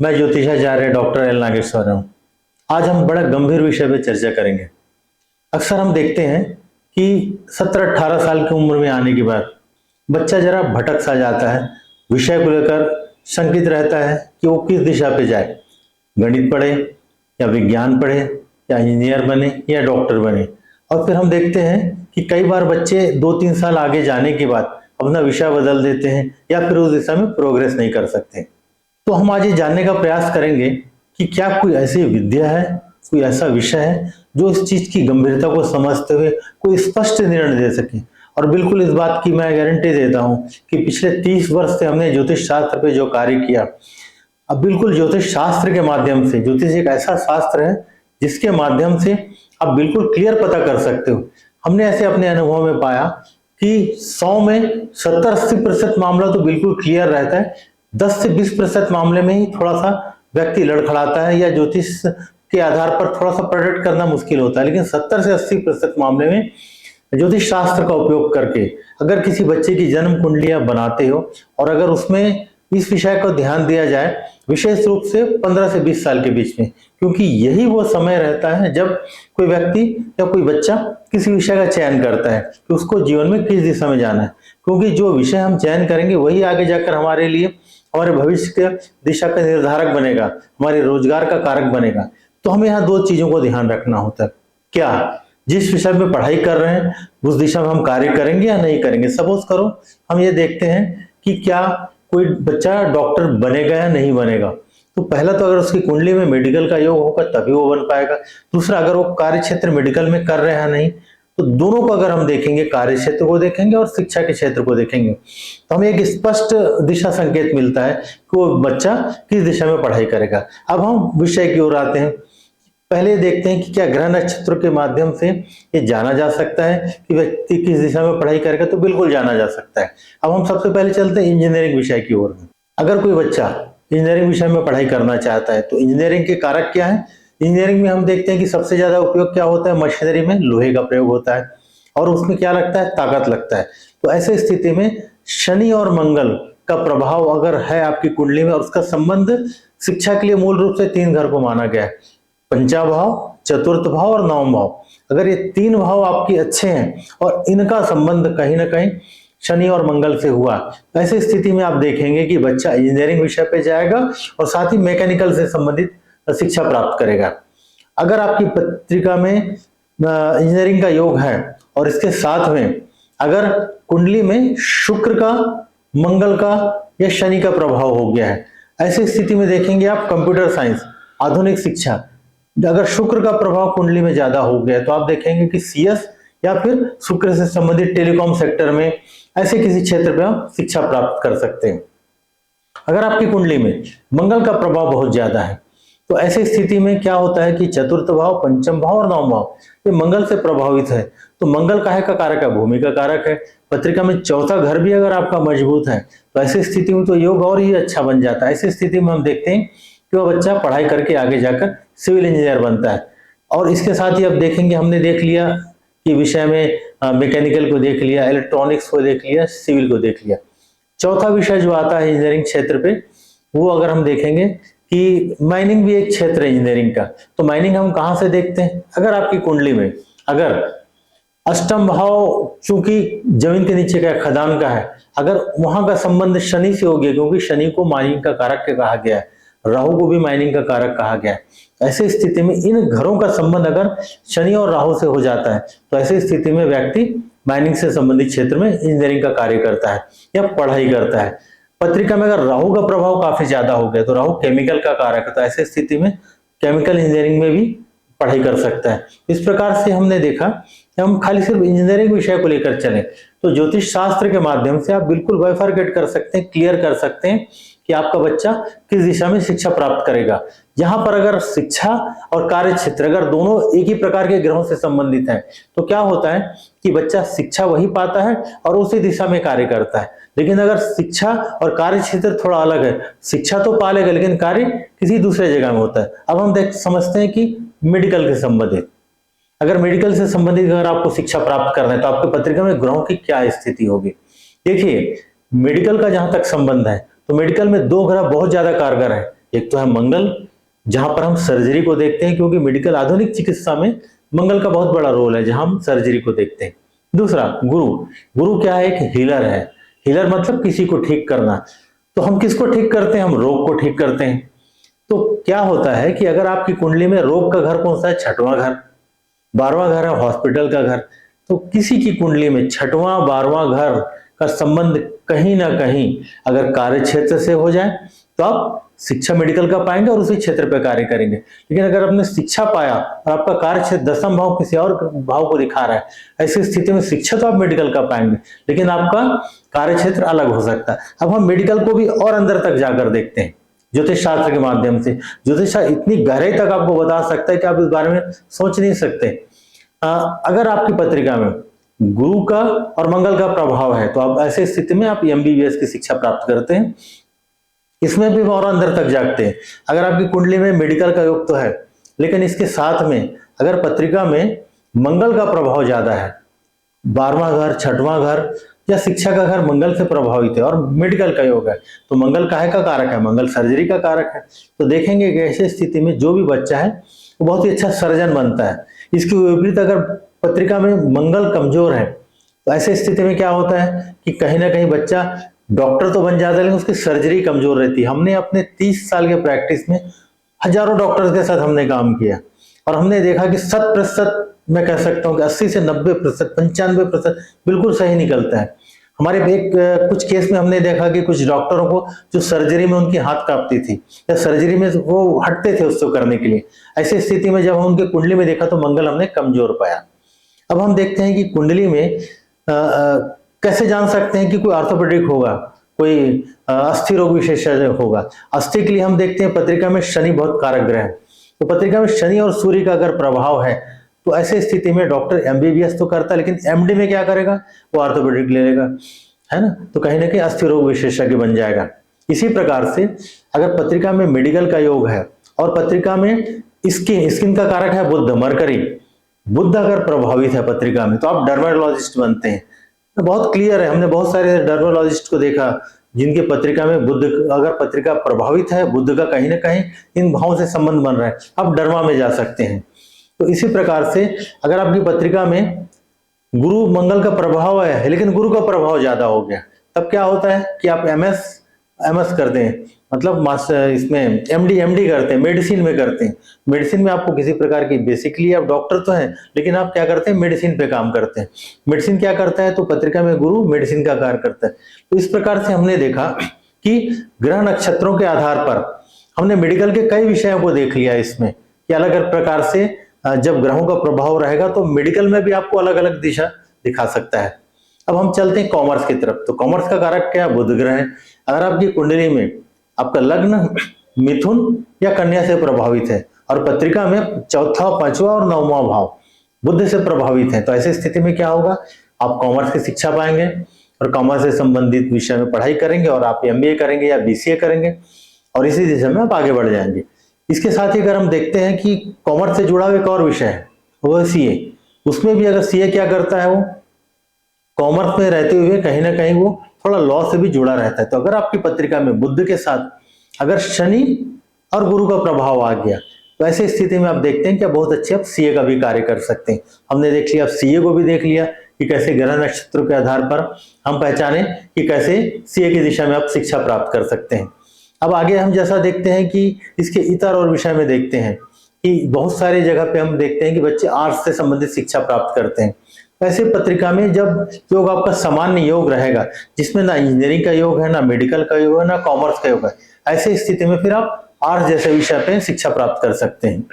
मैं ज्योतिषाचार्य doctor L Nageshwar हूँ। आज हम बड़ा गंभीर विषय पे चर्चा करेंगे। अक्सर हम देखते हैं कि 17-18 साल की उम्र में आने के बाद बच्चा जरा भटक सा जाता है, विषय को लेकर शंकित रहता है कि वो किस दिशा पे जाए, गणित पढ़े या विज्ञान पढ़े या इंजीनियर बने या डॉक्टर बने। और फिर हम देखते हैं कि कई बार बच्चे 2-3 साल आगे जाने के बाद अपना विषय बदल देते हैं या फिर उस दिशा में प्रोग्रेस नहीं कर सकते। तो हम आज ये जानने का प्रयास करेंगे कि क्या कोई ऐसी विद्या है, कोई ऐसा विषय है जो इस चीज की गंभीरता को समझते हुए कोई स्पष्ट निर्णय दे सके। और बिल्कुल इस बात की मैं गारंटी देता हूं कि पिछले 30 वर्ष से हमने ज्योतिष शास्त्र पे जो कार्य किया, अब बिल्कुल ज्योतिष शास्त्र के माध्यम से, ज्योतिष एक ऐसा शास्त्र है जिसके माध्यम से आप बिल्कुल क्लियर पता कर सकते हो। हमने ऐसे अपने अनुभव में पाया कि 100 में 70-80% मामला तो बिल्कुल क्लियर रहता है, 10 से 20% मामले में ही थोड़ा सा व्यक्ति लड़खड़ाता है या ज्योतिष के आधार पर थोड़ा सा प्रेडिक्ट करना मुश्किल होता है। लेकिन 70 से 80% मामले में ज्योतिष शास्त्र का उपयोग करके अगर किसी बच्चे की जन्म कुंडलियां बनाते हो और अगर उसमें इस विषय को ध्यान दिया जाए, विशेष रूप से 15 से 20 साल के बीच में, क्योंकि यही वो समय रहता है जब कोई व्यक्ति या कोई बच्चा किसी विषय का चयन करता है कि उसको जीवन में किस दिशा में जाना है। क्योंकि जो विषय हम चयन करेंगे वही आगे जाकर हमारे लिए, हमारे भविष्य के दिशा का निर्धारक बनेगा, हमारे रोजगार का कारक बनेगा। तो हमें यहाँ 2 चीजों को ध्यान रखना होता है। क्या जिस विषय में पढ़ाई कर रहे हैं उस दिशा में हम कार्य करेंगे या नहीं करेंगे। सपोज करो हम ये देखते हैं कि क्या कोई बच्चा डॉक्टर बनेगा या नहीं बनेगा, तो पहला तो अगर उसकी कुंडली में मेडिकल का योग होगा तभी वो बन पाएगा। दूसरा, अगर वो कार्य क्षेत्र मेडिकल में कर रहे हैं नहीं, तो दोनों को अगर हम देखेंगे, कार्य क्षेत्र को देखेंगे और शिक्षा के क्षेत्र को देखेंगे, तो हमें एक स्पष्ट दिशा संकेत मिलता है कि वो बच्चा किस दिशा में पढ़ाई करेगा। अब हम विषय की ओर आते हैं। पहले देखते हैं कि क्या ग्रह नक्षत्र के माध्यम से ये जाना जा सकता है कि व्यक्ति किस दिशा में पढ़ाई करेगा। तो बिल्कुल जाना जा सकता है। अब हम सबसे पहले चलते हैं इंजीनियरिंग विषय की ओर में। अगर कोई बच्चा इंजीनियरिंग विषय में पढ़ाई करना चाहता है तो इंजीनियरिंग के कारक क्या है। इंजीनियरिंग में हम देखते हैं कि सबसे ज्यादा उपयोग क्या होता है, मशीनरी में लोहे का प्रयोग होता है और उसमें क्या लगता है, ताकत लगता है। तो ऐसे स्थिति में शनि और मंगल का प्रभाव अगर है आपकी कुंडली में और उसका संबंध शिक्षा के लिए मूल रूप से 3 घर को माना गया है, पंचम भाव, चतुर्थ भाव और नवम भाव। अगर ये 3 भाव आपके अच्छे हैं और इनका संबंध कहीं ना कहीं शनि और मंगल से हुआ, ऐसी स्थिति में आप देखेंगे कि बच्चा इंजीनियरिंग विषय पे जाएगा और साथ ही मैकेनिकल से संबंधित शिक्षा प्राप्त करेगा। अगर आपकी पत्रिका में इंजीनियरिंग का योग है और इसके साथ में अगर कुंडली में शुक्र का, मंगल का या शनि का प्रभाव हो गया है, ऐसी स्थिति में देखेंगे आप कंप्यूटर साइंस, आधुनिक शिक्षा, अगर शुक्र का प्रभाव कुंडली में ज्यादा हो गया तो आप देखेंगे कि सीएस या फिर शुक्र से संबंधित टेलीकॉम सेक्टर में ऐसे किसी क्षेत्र में आप शिक्षा प्राप्त कर सकते हैं। अगर आपकी कुंडली में मंगल का प्रभाव बहुत ज्यादा है तो ऐसी स्थिति में क्या होता है कि चतुर्थ भाव, पंचम भाव और नवम भाव ये मंगल से प्रभावित है। तो मंगल काहे का कारक है, भूमि का कारक है। पत्रिका में चौथा घर भी अगर आपका मजबूत है तो ऐसी स्थिति में तो योग और ही अच्छा बन जाता है। ऐसी स्थिति में हम देखते हैं कि वो बच्चा पढ़ाई करके आगे जाकर सिविल इंजीनियर बनता है। और इसके साथ ही अब देखेंगे, हमने देख लिया कि विषय में मैकेनिकल को देख लिया, इलेक्ट्रॉनिक्स को देख लिया, सिविल को देख लिया। चौथा विषय जो आता है इंजीनियरिंग क्षेत्र पे, वो अगर हम देखेंगे कि माइनिंग भी एक क्षेत्र है इंजीनियरिंग का। तो माइनिंग हम कहाँ से देखते हैं, अगर आपकी कुंडली में अगर अष्टम भाव चूंकि जमीन के नीचे का खदान का है, अगर वहां का संबंध शनि से हो गया, क्योंकि शनि को माइनिंग का कारक कहा गया है, राहु को भी माइनिंग का कारक कहा गया है। ऐसी स्थिति में इन घरों का संबंध अगर शनि और राहु से हो जाता है तो ऐसी स्थिति में व्यक्ति माइनिंग से संबंधित क्षेत्र में इंजीनियरिंग का कार्य करता है या पढ़ाई करता है। पत्रिका में अगर राहु का प्रभाव काफी ज्यादा हो गया तो राहु केमिकल का कारक है, तो ऐसी स्थिति में केमिकल इंजीनियरिंग में भी पढ़ाई कर सकता है। इस प्रकार से हमने देखा कि हम खाली सिर्फ इंजीनियरिंग विषय को लेकर चले तो ज्योतिष शास्त्र के माध्यम से आप बिल्कुल बाइफरकेट कर सकते हैं, क्लियर कर सकते हैं कि आपका बच्चा किस दिशा में शिक्षा प्राप्त करेगा। यहाँ पर अगर शिक्षा और कार्य क्षेत्र अगर दोनों एक ही प्रकार के ग्रहों से संबंधित हैं तो क्या होता है कि बच्चा शिक्षा वही पाता है और उसी दिशा में कार्य करता है। लेकिन अगर शिक्षा और कार्य क्षेत्र थोड़ा अलग है, शिक्षा तो पा लेगा लेकिन कार्य किसी दूसरे जगह में होता है। अब हम समझते हैं कि मेडिकल के संबंधित, अगर मेडिकल से संबंधित अगर आपको शिक्षा प्राप्त करना है तो आपकी पत्रिका में ग्रहों की क्या स्थिति होगी। देखिए, मेडिकल का जहां तक संबंध है तो मेडिकल में 2 ग्रह बहुत ज्यादा कारगर है, एक तो है मंगल, जहां पर हम सर्जरी को देखते हैं, क्योंकि मेडिकल आधुनिक चिकित्सा में मंगल का बहुत बड़ा रोल है, जहां हम सर्जरी को देखते हैं। दूसरा गुरु। गुरु क्या है? एक हीलर है। हीलर मतलब किसी को ठीक करना। तो हम किसको ठीक करते हैं? हम रोग को ठीक करते हैं। तो क्या होता है कि अगर आपकी कुंडली में रोग का घर कौन सा है? छठवां घर। 12वां घर है हॉस्पिटल का घर। तो किसी की कुंडली में छठवां 12वां घर का संबंध कहीं ना कहीं अगर कार्य क्षेत्र से हो जाए तो आप शिक्षा मेडिकल का पाएंगे और उसी क्षेत्र पर कार्य करेंगे। लेकिन अगर आपने शिक्षा पाया और आपका कार्य क्षेत्र 10वां भाव किसी और भाव को दिखा रहा है, ऐसी स्थिति में शिक्षा तो आप मेडिकल का पाएंगे, लेकिन आपका कार्य क्षेत्र अलग हो सकता है। अब हम मेडिकल को भी और अंदर तक जाकर देखते हैं ज्योतिष शास्त्र के माध्यम से। ज्योतिष शास्त्र इतनी गहराई तक आपको बता सकता है कि आप इस बारे में सोच नहीं सकते। अगर आपकी पत्रिका में गुरु का और मंगल का प्रभाव है तो आप ऐसे स्थिति में आप एमबीबीएस की शिक्षा प्राप्त करते हैं। इसमें भी और अंदर तक जागते हैं। अगर आपकी कुंडली में मेडिकल का योग तो है, लेकिन इसके साथ में अगर पत्रिका में मंगल का प्रभाव ज्यादा है, 12वां घर, छठवां घर या शिक्षा का घर मंगल से प्रभावित है और मेडिकल का योग है, तो मंगल काहे का कारक है? मंगल सर्जरी का कारक है। तो देखेंगे कि ऐसी स्थिति में जो भी बच्चा है वो बहुत ही अच्छा सर्जन बनता है। इसके विपरीत अगर पत्रिका में मंगल कमजोर है तो ऐसी स्थिति में क्या होता है कि कहीं ना कहीं बच्चा डॉक्टर तो बन जाता है, लेकिन उसकी सर्जरी कमजोर रहती है। हमने अपने 30 साल के प्रैक्टिस में हजारों डॉक्टर्स के साथ हमने काम किया और हमने देखा कि 100% मैं कह सकता हूँ कि 80 से 90%, 95% बिल्कुल सही निकलता है। हमारे एक कुछ केस में हमने देखा कि कुछ डॉक्टरों को जो सर्जरी में उनकी हाथ कांपती थी या सर्जरी में वो हटते थे उसको करने के लिए, ऐसी स्थिति में जब हम उनके कुंडली में देखा तो मंगल हमने कमजोर पाया। अब हम देखते हैं कि कुंडली में कैसे जान सकते हैं कि कोई ऑर्थोपेडिक होगा, कोई अस्थि रोग विशेषज्ञ होगा। अस्थि के लिए हम देखते हैं पत्रिका में शनि बहुत कारक ग्रह है, तो पत्रिका में शनि और सूर्य का अगर प्रभाव है तो ऐसे स्थिति में डॉक्टर एमबीबीएस तो करता है, लेकिन एमडी में क्या करेगा? वो ऑर्थोपेडिक ले लेगा, है ना। तो कहीं ना कहीं अस्थि रोग विशेषज्ञ बन जाएगा। इसी प्रकार से अगर पत्रिका में मेडिकल का योग है और पत्रिका में स्किन का कारक है बुध, मरकरी, बुध अगर प्रभावित है पत्रिका में तो आप डर्मेटोलॉजिस्ट बनते हैं। तो बहुत क्लियर है, हमने बहुत सारे डर्मेटोलॉजिस्ट को देखा जिनके पत्रिका में बुध, अगर पत्रिका प्रभावित है बुध का कहीं ना कहीं इन भावों से संबंध बन रहा है, आप डर्मा में जा सकते हैं। तो इसी प्रकार से अगर आपकी पत्रिका में गुरु मंगल का प्रभाव है लेकिन गुरु का प्रभाव ज्यादा हो गया, तब क्या होता है कि आप एमएस करते हैं, मतलब मास्टर इसमें एमडी करते हैं, मेडिसिन में करते हैं। मेडिसिन में आपको किसी प्रकार की, बेसिकली आप डॉक्टर तो हैं लेकिन आप क्या करते हैं? मेडिसिन पे काम करते हैं। मेडिसिन क्या करता है? तो पत्रिका में गुरु मेडिसिन का कार्य करता है। तो इस प्रकार से हमने देखा कि ग्रह नक्षत्रों के आधार पर हमने मेडिकल के कई विषयों को देख लिया इसमें कि अलग अलग प्रकार से जब ग्रहों का प्रभाव रहेगा तो मेडिकल में भी आपको अलग अलग दिशा दिखा सकता है। अब हम चलते हैं कॉमर्स की तरफ। तो कॉमर्स का कारक क्या? बुध ग्रह है। अगर आपकी कुंडली में आपका लग्न मिथुन या कन्या से प्रभावित है और पत्रिका में चौथा, पांचवा और 9वां भाव बुध से प्रभावित है, तो ऐसी स्थिति में क्या होगा? आप कॉमर्स की शिक्षा पाएंगे और कॉमर्स से संबंधित विषय में पढ़ाई करेंगे और आप एमबीए करेंगे या बीसीए करेंगे और इसी दिशा में आप आगे बढ़ जाएंगे। इसके साथ ही अगर हम देखते हैं कि कॉमर्स से जुड़ा हुआ एक और विषय है वो सीए, उसमें भी अगर सीए क्या करता है, वो कॉमर्स में रहते हुए कहीं ना कहीं वो थोड़ा लॉ से भी जुड़ा रहता है। तो अगर आपकी पत्रिका में बुध के साथ अगर शनि और गुरु का प्रभाव आ गया तो ऐसी स्थिति में आप देखते हैं कि बहुत अच्छे आप सीए का भी कार्य कर सकते हैं। हमने देख लिया, सीए को भी देख लिया कि कैसे ग्रह नक्षत्रों के आधार पर हम पहचाने कि कैसे सीए की दिशा में आप शिक्षा प्राप्त कर सकते हैं। अब आगे हम जैसा देखते हैं कि इसके इतर और विषय में देखते हैं कि बहुत सारी जगह पे हम देखते हैं कि बच्चे आर्ट्स से संबंधित शिक्षा प्राप्त करते हैं। ऐसे पत्रिका में जब योग आपका सामान्य योग रहेगा जिसमें ना इंजीनियरिंग का योग है, ना मेडिकल का योग है, ना कॉमर्स का योग है, ऐसी स्थिति में फिर आप आर्ट्स जैसे विषय पे शिक्षा प्राप्त कर सकते हैं।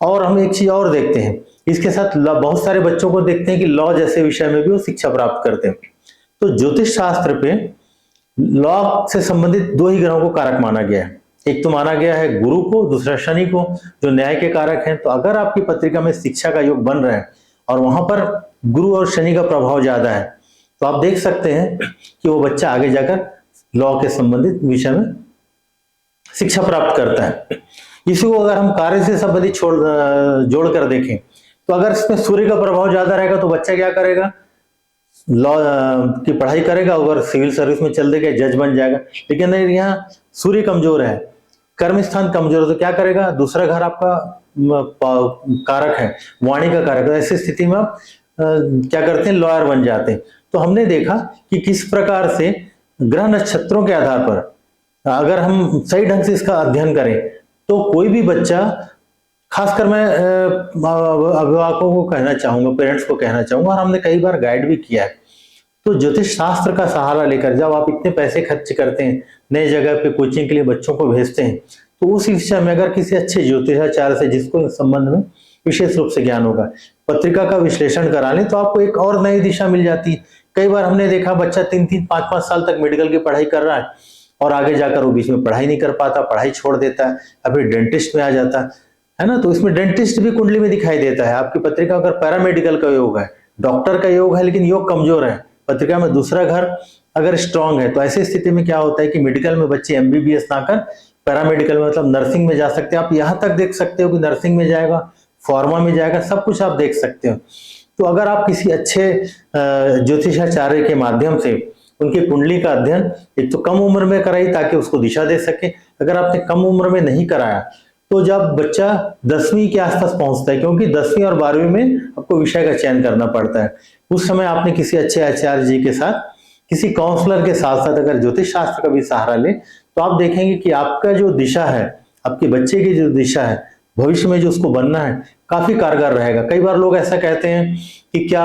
और हम एक चीज और देखते हैं, इसके साथ बहुत सारे बच्चों को देखते हैं कि लॉ जैसे विषय में भी वो शिक्षा प्राप्त करते हैं। तो ज्योतिष शास्त्र पे लॉ से संबंधित 2 ही ग्रहों को कारक माना गया है। एक तो माना गया है गुरु को, दूसरा शनि को, जो न्याय के कारक हैं। तो अगर आपकी पत्रिका में शिक्षा का योग बन रहा है और वहां पर गुरु और शनि का प्रभाव ज्यादा है तो आप देख सकते हैं कि वो बच्चा आगे जाकर लॉ के संबंधित विषय में शिक्षा प्राप्त करता है। इसी को अगर हम कार्य से संबंधित जोड़ कर देखें तो अगर इसमें सूर्य का प्रभाव ज्यादा रहेगा तो बच्चा क्या करेगा? लॉ की पढ़ाई करेगा, अगर सिविल सर्विस में चल देगा जज बन जाएगा। लेकिन अगर यहाँ सूर्य कमजोर है कर्म स्थान कमजोर है तो क्या करेगा, दूसरा घर आपका कारक है, वाणी का कारक है। ऐसी स्थिति में आप क्या करते हैं, लॉयर बन जाते हैं। तो हमने देखा कि किस प्रकार से ग्रह नक्षत्रों के आधार पर अगर हम सही ढंग से इसका अध्ययन करें तो कोई भी बच्चा, खासकर मैं अभिभावकों को कहना चाहूंगा, पेरेंट्स को कहना चाहूंगा, और हमने कई बार गाइड भी किया है, तो ज्योतिष शास्त्र का सहारा लेकर जब आप इतने पैसे खर्च करते हैं, नई जगह पे कोचिंग के लिए बच्चों को भेजते हैं, तो उस विषय में अगर किसी अच्छे ज्योतिषाचार्य से, जिसको इस संबंध में विशेष रूप से ज्ञान होगा, पत्रिका का विश्लेषण करा लें तो आपको एक और नई दिशा मिल जाती है। कई बार हमने देखा बच्चा 3-3, 5-5 साल तक मेडिकल की पढ़ाई कर रहा है और आगे जाकर वो बीच में पढ़ाई नहीं कर पाता, पढ़ाई छोड़ देता है, अभी डेंटिस्ट में आ जाता है ना। तो इसमें डेंटिस्ट भी कुंडली में दिखाई देता है। आपकी पत्रिका अगर पैरामेडिकल का योग है, डॉक्टर का योग है, लेकिन योग कमजोर है, पत्रिका में दूसरा घर अगर स्ट्रांग है, तो ऐसी स्थिति में क्या होता है कि मेडिकल में बच्चे एमबीबीएस ना कर पैरामेडिकल में, मतलब नर्सिंग में जा सकते हैं। आप यहां तक देख सकते हो कि नर्सिंग में जाएगा, फार्मा में जाएगा, सब कुछ आप देख सकते हो। तो अगर आप किसी अच्छे ज्योतिषाचार्य के माध्यम से उनकी कुंडली का अध्ययन एक तो कम उम्र में कराई ताकि उसको दिशा दे सके। अगर आपने कम उम्र में नहीं कराया तो जब बच्चा 10वीं के आसपास पहुंचता है, क्योंकि 10वीं और 12वीं में आपको विषय का चयन करना पड़ता है, उस समय आपने किसी अच्छे आचार्य जी के साथ, किसी काउंसलर के साथ साथ अगर ज्योतिष शास्त्र का भी सहारा ले तो आप देखेंगे कि आपका जो दिशा है, आपके बच्चे की जो दिशा है, भविष्य में जो उसको बनना है, काफी कारगर रहेगा। कई बार लोग ऐसा कहते हैं कि क्या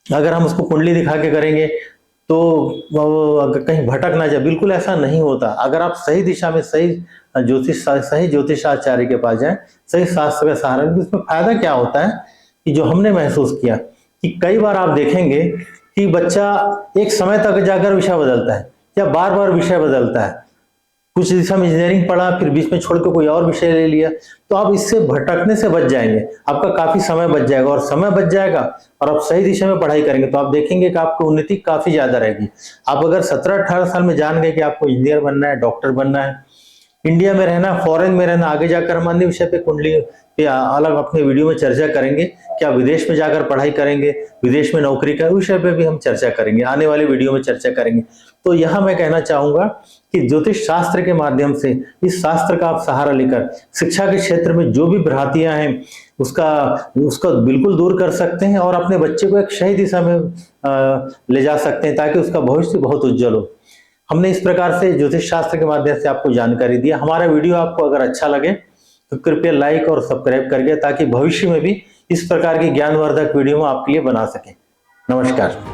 अगर हम उसको कुंडली दिखा के करेंगे तो कहीं भटक ना जाए। बिल्कुल ऐसा नहीं होता। अगर आप सही दिशा में, सही ज्योतिषाचार्य के पास जाएं, सही शास्त्र का सहारा, तो इसमें फायदा क्या होता है कि जो हमने महसूस किया कि कई बार आप देखेंगे कि बच्चा एक समय तक जाकर विषय बदलता है या बार बार विषय बदलता है। कुछ दिशा में इंजीनियरिंग पढ़ा, फिर बीच में छोड़ के कोई और विषय ले लिया, तो आप इससे भटकने से बच जाएंगे, आपका काफी समय बच जाएगा। और समय बच जाएगा और आप सही दिशा में पढ़ाई करेंगे तो आप देखेंगे कि आपकी उन्नति काफी ज्यादा रहेगी। आप अगर 17-18 साल में जान गए कि आपको इंजीनियर बनना है, डॉक्टर बनना है, इंडिया में रहना, फॉरेन में रहना, आगे जाकर हम अन्य विषय पे कुंडली पे अलग अपने वीडियो में चर्चा करेंगे। क्या विदेश में जाकर पढ़ाई करेंगे, विदेश में नौकरी का विषय पे भी हम चर्चा करेंगे, आने वाले वीडियो में चर्चा करेंगे। तो यहाँ मैं कहना चाहूंगा कि ज्योतिष शास्त्र के माध्यम से, इस शास्त्र का आप सहारा लेकर शिक्षा के क्षेत्र में जो भी भ्रांतियां हैं उसका बिल्कुल दूर कर सकते हैं और अपने बच्चे को एक सही दिशा में ले जा सकते हैं ताकि उसका भविष्य बहुत उज्जवल हो। हमने इस प्रकार से ज्योतिष शास्त्र के माध्यम से आपको जानकारी दी। हमारा वीडियो आपको अगर अच्छा लगे तो कृपया लाइक और सब्सक्राइब करिए ताकि भविष्य में भी इस प्रकार की ज्ञानवर्धक वीडियो आपके लिए बना सके। नमस्कार।